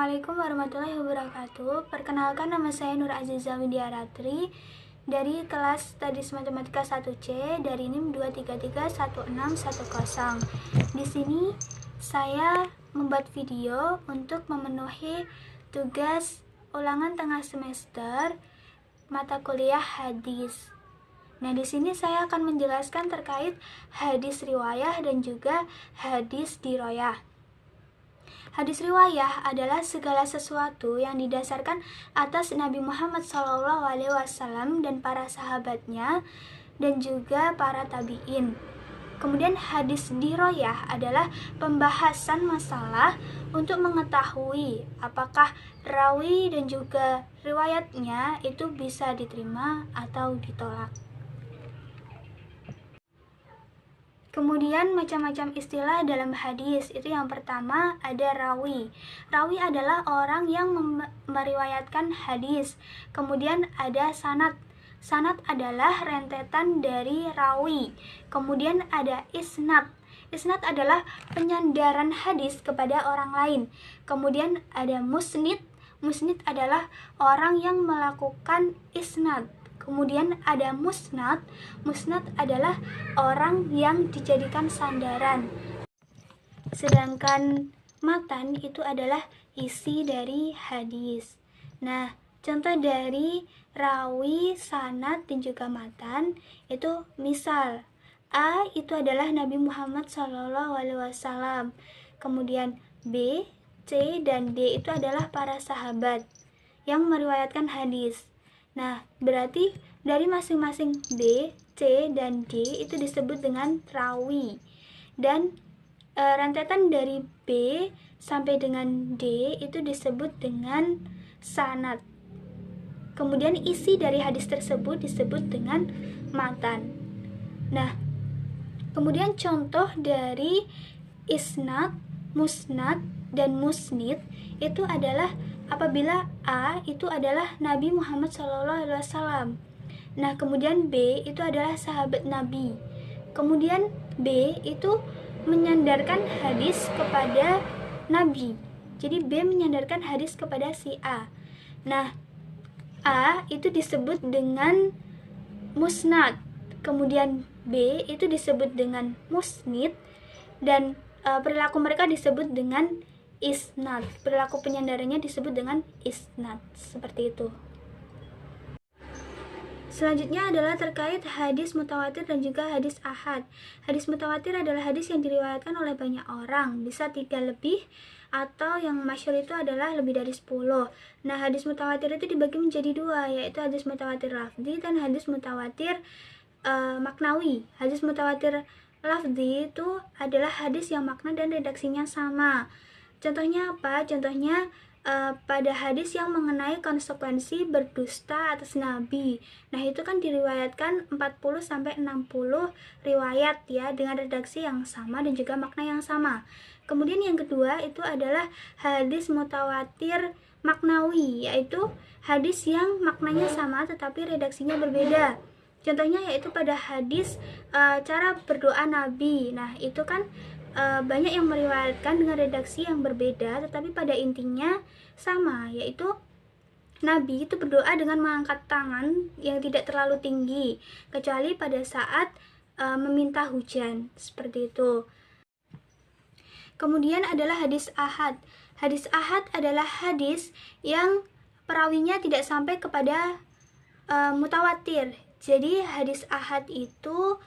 Assalamualaikum warahmatullahi wabarakatuh. Perkenalkan, nama saya Nur Aziza Widiaratri dari kelas Stadis Matematika 1C dari NIM 2331610. Di sini saya membuat video untuk memenuhi tugas ulangan tengah semester mata kuliah hadis. Nah, di sini saya akan menjelaskan terkait hadis riwayah dan juga hadis diroyah. Hadis riwayah adalah segala sesuatu yang didasarkan atas Nabi Muhammad SAW dan para sahabatnya dan juga para tabi'in. Kemudian hadis diroyah adalah pembahasan masalah untuk mengetahui apakah rawi dan juga riwayatnya itu bisa diterima atau ditolak. Kemudian macam-macam istilah dalam hadis. Itu yang pertama ada rawi. Rawi adalah orang yang meriwayatkan hadis. Kemudian ada sanad. Sanad adalah rentetan dari rawi. Kemudian ada isnad. Isnad adalah penyandaran hadis kepada orang lain. Kemudian ada musnid. Musnid adalah orang yang melakukan isnad. Kemudian ada musnad. Musnad adalah orang yang dijadikan sandaran. Sedangkan matan itu adalah isi dari hadis. Nah, contoh dari rawi, sanad, dan juga matan itu misal A itu adalah Nabi Muhammad SAW. Kemudian B, C, dan D itu adalah para sahabat yang meriwayatkan hadis. Nah, berarti dari masing-masing B, C, dan D itu disebut dengan rawi. Dan rentetan dari B sampai dengan D itu disebut dengan sanad. Kemudian isi dari hadis tersebut disebut dengan matan. Nah, kemudian contoh dari isnad, musnad, dan musnid itu adalah apabila A itu adalah Nabi Muhammad SAW. Nah, kemudian B itu adalah sahabat Nabi. Kemudian B itu menyandarkan hadis kepada Nabi. Jadi B menyandarkan hadis kepada si A. Nah, A itu disebut dengan musnad. Kemudian B itu disebut dengan musnid. Dan perilaku mereka disebut dengan isnad. Perilaku penyandarannya disebut dengan isnad. Seperti itu. Selanjutnya adalah terkait hadis mutawatir dan juga hadis ahad. Hadis mutawatir adalah hadis yang diriwayatkan oleh banyak orang, bisa 3 lebih, atau yang masyhur itu adalah lebih dari 10. Nah, hadis mutawatir itu dibagi menjadi 2, yaitu hadis mutawatir lafzi dan hadis mutawatir maknawi. Hadis mutawatir lafzi itu adalah hadis yang makna dan redaksinya sama. Contohnya apa? Contohnya pada hadis yang mengenai konsekuensi berdusta atas Nabi. Nah, itu kan diriwayatkan 40-60 riwayat ya, dengan redaksi yang sama dan juga makna yang sama. Kemudian yang kedua itu adalah hadis mutawatir maknawi, yaitu hadis yang maknanya sama tetapi redaksinya berbeda. Contohnya yaitu pada hadis cara berdoa Nabi. Nah, itu kan banyak yang meriwayatkan dengan redaksi yang berbeda tetapi pada intinya sama, yaitu Nabi itu berdoa dengan mengangkat tangan yang tidak terlalu tinggi kecuali pada saat meminta hujan, seperti itu. Kemudian adalah hadis ahad. Hadis ahad adalah hadis yang perawinya tidak sampai kepada mutawatir. Jadi hadis ahad itu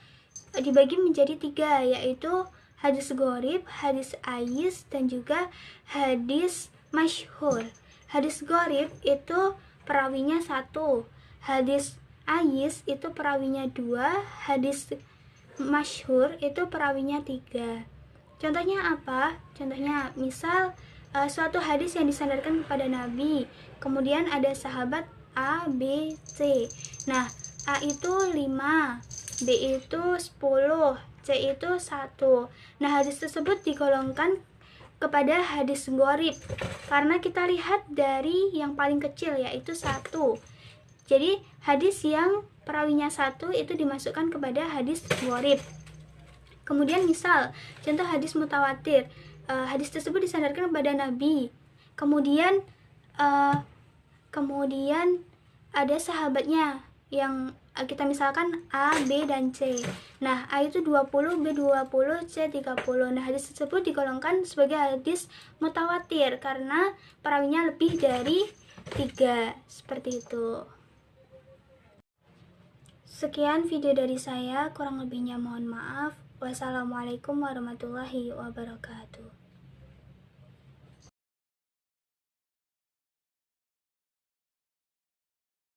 dibagi menjadi 3, yaitu hadis gharib, hadis ayis, dan juga hadis masyhur. Hadis gharib itu perawinya 1, hadis ayis itu perawinya 2, hadis masyhur itu perawinya 3. Contohnya apa? Contohnya misal suatu hadis yang disandarkan kepada Nabi, kemudian ada sahabat A, B, C. Nah, A itu 5, B itu 10, C itu 1. Nah, hadis tersebut digolongkan kepada hadis gharib karena kita lihat dari yang paling kecil, yaitu 1. Jadi hadis yang perawinya 1 itu dimasukkan kepada hadis gharib. Kemudian misal contoh hadis mutawatir, hadis tersebut disandarkan kepada Nabi. Kemudian kemudian ada sahabatnya yang kita misalkan A, B, dan C. Nah, A itu 20, B 20, C 30. Nah, hadis tersebut digolongkan sebagai hadis mutawatir karena perawinya lebih dari 3. Seperti itu. Sekian video dari saya, kurang lebihnya mohon maaf. Wassalamualaikum warahmatullahi wabarakatuh.